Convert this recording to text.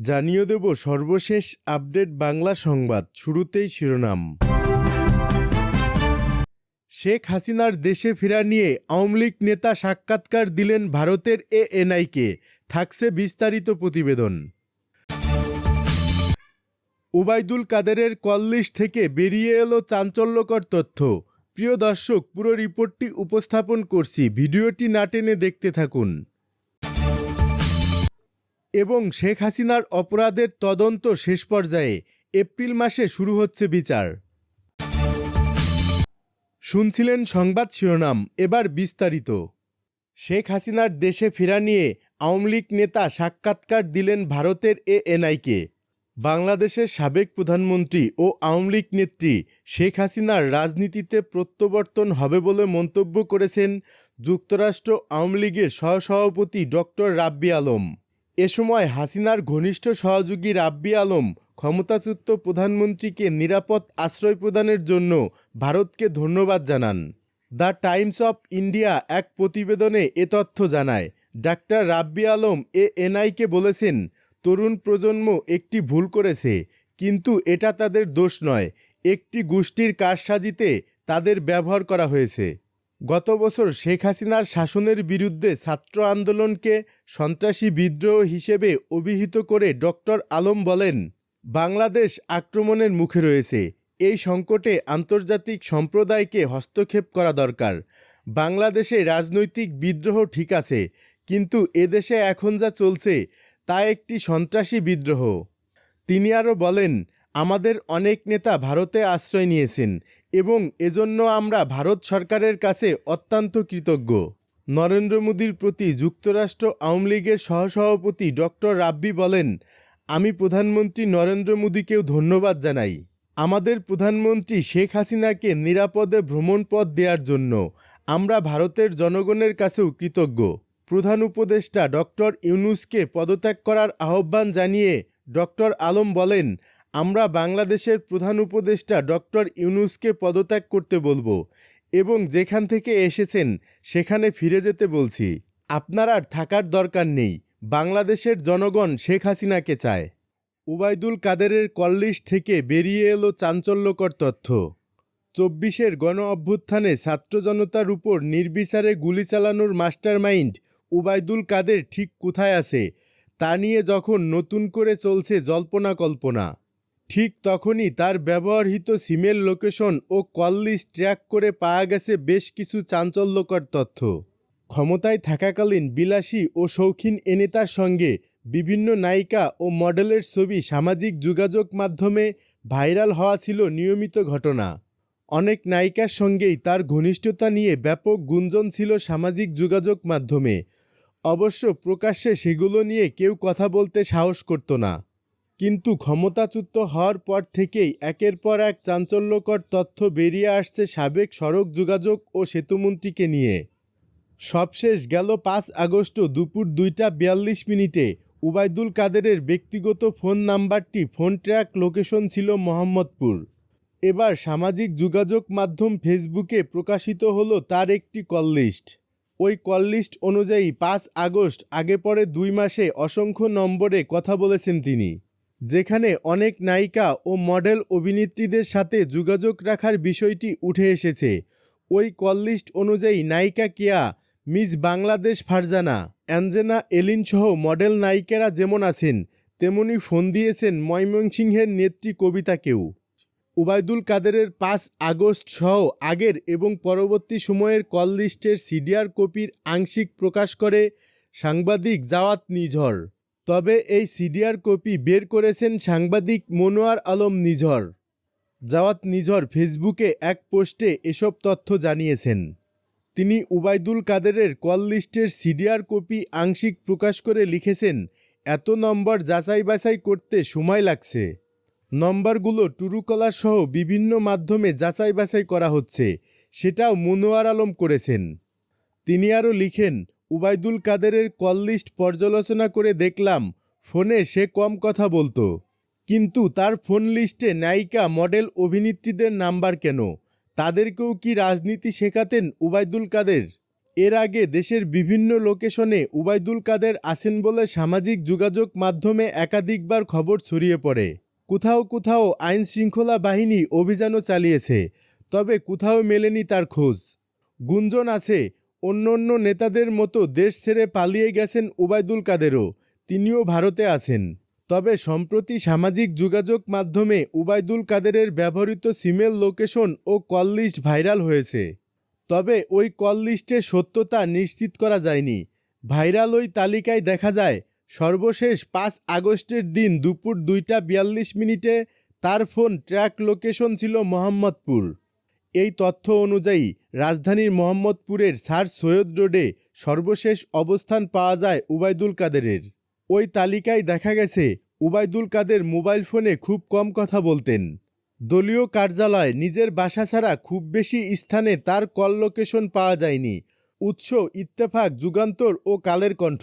জানিয়ে দেব সর্বশেষ আপডেট বাংলা সংবাদ। শুরুতেই শিরোনাম। শেখ হাসিনার দেশে ফেরা নিয়ে আওয়ামী লীগ নেতা সাক্ষাৎকার দিলেন ভারতের এএনআইকে। থাকছে বিস্তারিত প্রতিবেদন। ওবায়দুল কাদেরের কল লিস্ট থেকে বেরিয়ে এলো চাঞ্চল্যকর তথ্য। প্রিয় দর্শক, পুরো রিপোর্টটি উপস্থাপন করছি, ভিডিওটি না টেনে দেখতে থাকুন। এবং শেখ হাসিনার অপরাধের তদন্ত শেষ পর্যায়ে, এপ্রিল মাসে শুরু হচ্ছে বিচার। শুনছিলেন সংবাদ শিরোনাম, এবার বিস্তারিত। শেখ হাসিনার দেশে ফেরা নিয়ে আওয়ামী লীগ নেতা সাক্ষাৎকার দিলেন ভারতের এএনআইকে। বাংলাদেশের সাবেক প্রধানমন্ত্রী ও আওয়ামী লীগ নেত্রী শেখ হাসিনার রাজনীতিতে প্রত্যাবর্তন হবে বলে মন্তব্য করেছেন যুক্তরাষ্ট্র আওয়ামী লীগের সহসভাপতি ডক্টর রাব্বি আলম। এ সময় হাসিনার ঘনিষ্ঠ সহযোগী রাব্বি আলম ক্ষমতাচ্যুত প্রধানমন্ত্রীকে নিরাপদ আশ্রয় প্রদানের জন্য ভারতকে ধন্যবাদ জানান। দ্য টাইমস অফ ইন্ডিয়া এক প্রতিবেদনে এ তথ্য জানায়। ডাক্তার রাব্বি আলম এএনআইকে বলেছেন, তরুণ প্রজন্ম একটি ভুল করেছে, কিন্তু এটা তাদের দোষ নয়। একটি গোষ্ঠীর কারসাজিতে তাদের ব্যবহার করা হয়েছে। গত বছর শেখ হাসিনার শাসনের বিরুদ্ধে ছাত্র আন্দোলনকে সন্ত্রাসী বিদ্রোহ হিসেবে অভিহিত করে ডক্টর আলম বলেন, বাংলাদেশ আক্রমণের মুখে রয়েছে। এই সংকটে আন্তর্জাতিক সম্প্রদায়কে হস্তক্ষেপ করা দরকার। বাংলাদেশে রাজনৈতিক বিদ্রোহ ঠিক আছে, কিন্তু এদেশে এখন যা চলছে তা একটি সন্ত্রাসী বিদ্রোহ। তিনি আরও বলেন, আমাদের অনেক নেতা ভারতে আশ্রয় নিয়েছেন এবং এজন্য আমরা ভারত সরকারের কাছে অত্যন্ত কৃতজ্ঞ। নরেন্দ্র মোদীর প্রতি যুক্তরাষ্ট্র আওয়ামী লীগের সহসভাপতি ডক্টর রাব্বি বলেন, আমি প্রধানমন্ত্রী নরেন্দ্র মোদীকেও ধন্যবাদ জানাই। আমাদের প্রধানমন্ত্রী শেখ হাসিনাকে নিরাপদে ভ্রমণপথ দেওয়ার জন্য আমরা ভারতের জনগণের কাছেও কৃতজ্ঞ। প্রধান উপদেষ্টা ডক্টর ইউনূসকে পদত্যাগ করার আহ্বান জানিয়ে ডক্টর আলম বলেন, আমরা বাংলাদেশের প্রধান উপদেষ্টা ডক্টর ইউনূসকে পদত্যাগ করতে বলবো এবং যেখান থেকে এসেছেন সেখানে ফিরে যেতে বলছি। আপনার আর থাকার দরকার নেই। বাংলাদেশের জনগণ শেখ হাসিনাকে চায়। ওবায়দুল কাদেরের কল লিস্ট থেকে বেরিয়ে এলো চাঞ্চল্যকর তথ্য। ২৪-এর গণ অভ্যুত্থানে ছাত্র জনতার উপর নির্বিচারে গুলি চালানোর মাস্টারমাইন্ড ওবায়দুল কাদের ঠিক কোথায় আছে তা নিয়ে যখন নতুন করে চলছে জল্পনা কল্পনা, ঠিক তখনই তার ব্যবহৃত সিমের লোকেশন ও কল লিস্ট ট্র্যাক করে পাওয়া গেছে বেশ কিছু চাঞ্চল্যকর তথ্য। ক্ষমতায় থাকাকালীন বিলাসী ও শৌখিন এ নেতার সঙ্গে বিভিন্ন নায়িকা ও মডেলের ছবি সামাজিক যোগাযোগ মাধ্যমে ভাইরাল হওয়া ছিল নিয়মিত ঘটনা। অনেক নায়িকার সঙ্গেই তার ঘনিষ্ঠতা নিয়ে ব্যাপক গুঞ্জন ছিল সামাজিক যোগাযোগ মাধ্যমে। অবশ্য প্রকাশ্যে সেগুলো নিয়ে কেউ কথা বলতে সাহস করত না। কিন্তু ক্ষমতাচ্যুত হওয়ার পর থেকেই একের পর এক চাঞ্চল্যকর তথ্য বেরিয়ে আসছে সাবেক সড়ক যোগাযোগ ও সেতুমন্ত্রীকে নিয়ে। সবশেষ গেল ৫ আগস্ট দুপুর ২টা ৪২ ওবায়দুল কাদেরের ব্যক্তিগত ফোন নাম্বারটি ফোন ট্র্যাক লোকেশন ছিল মোহাম্মদপুর। এবার সামাজিক যোগাযোগ মাধ্যম ফেসবুকে প্রকাশিত হলো তার একটি কল লিস্ট। ওই কল লিস্ট অনুযায়ী ৫ আগস্ট আগে পরে ২ মাসে অসংখ্য নম্বরে কথা বলেছেন তিনি, যেখানে অনেক নায়িকা ও মডেল অভিনেত্রীদের সাথে যোগাযোগ রাখার বিষয়টি উঠে এসেছে। ওই কল লিস্ট অনুযায়ী নায়িকা কেয়া, মিস বাংলাদেশ ফারজানা, অ্যাঞ্জেনা এলিন সহ মডেল নায়িকারা যেমন আছেন, তেমনি ফোন দিয়েছেন ময়মনসিংহের নেত্রী কবিতাকেও। ওবায়দুল কাদেরের ৫ আগস্ট সহ আগের এবং পরবর্তী সময়ের কল লিস্টের সিডিআর কপির আংশিক প্রকাশ করে সাংবাদিক জাওয়াত নিঝর। তবে এই সিডিআর কপি বের করেছেন সাংবাদিক মনোয়ার আলম নিঝর। জাওয়াত নিঝর ফেসবুকে এক পোস্টে এসব তথ্য জানিয়েছেন। তিনি ওবায়দুল কাদেরের কল লিস্টের সিডিআর কপি আংশিক প্রকাশ করে লিখেছেন, এত নম্বর যাচাই বাছাই করতে সময় লাগছে। নম্বরগুলো ট্রুকলার সহ বিভিন্ন মাধ্যমে যাচাই বাছাই করা হচ্ছে, সেটাও মনোয়ার আলম করেছেন। তিনি আরও লিখেন, ওবায়দুল কাদেরের কল লিস্ট পর্যালোচনা করে দেখলাম ফোনে সে কম কথা বলতো, কিন্তু তার ফোন লিস্টে নায়িকা মডেল অভিনেত্রীদের নাম্বার কেন? তাদেরকেও কি রাজনীতি শেখাতেন ওবায়দুল কাদের? এর আগে দেশের বিভিন্ন লোকেশনে উবাইদুল কাদের আছেন বলে সামাজিক যোগাযোগ মাধ্যমে একাধিকবার খবর ছড়িয়ে পড়ে। কোথাও কোথাও আইন শৃঙ্খলা বাহিনী অভিযানও চালিয়েছে, তবে কোথাও মেলেনি তার খোঁজ। গুঞ্জন আছে অন্য নেতাদের মতো দেশ ছেড়ে পালিয়ে গেছেন উবাইদুল কাদেরও, তিনিও ভারতে আছেন। তবে সম্প্রতি সামাজিক যোগাযোগ মাধ্যমে উবাইদুল কাদেরের ব্যবহৃত সিমের লোকেশন ও কল লিস্ট ভাইরাল হয়েছে। তবে ওই কল লিস্টের সত্যতা নিশ্চিত করা যায়নি। ভাইরাল ওই তালিকায় দেখা যায় সর্বশেষ ৫ আগস্টের দিন দুপুর ২টা ৪২ তার ফোন ট্র্যাক লোকেশন ছিল মোহাম্মদপুর। এই তথ্য অনুযায়ী রাজধানীর মোহাম্মদপুরের স্যার সৈয়দ রোডে সর্বশেষ অবস্থান পাওয়া যায় উবাইদুল কাদেরের। ওই তালিকায় দেখা গেছে উবাইদুল কাদের মোবাইল ফোনে খুব কম কথা বলতেন। দলীয় কার্যালয়, নিজের বাসা ছাড়া খুব বেশি স্থানে তার কল লোকেশন পাওয়া যায়নি। উৎস ইত্তেফাক, যুগান্তর ও কালের কণ্ঠ।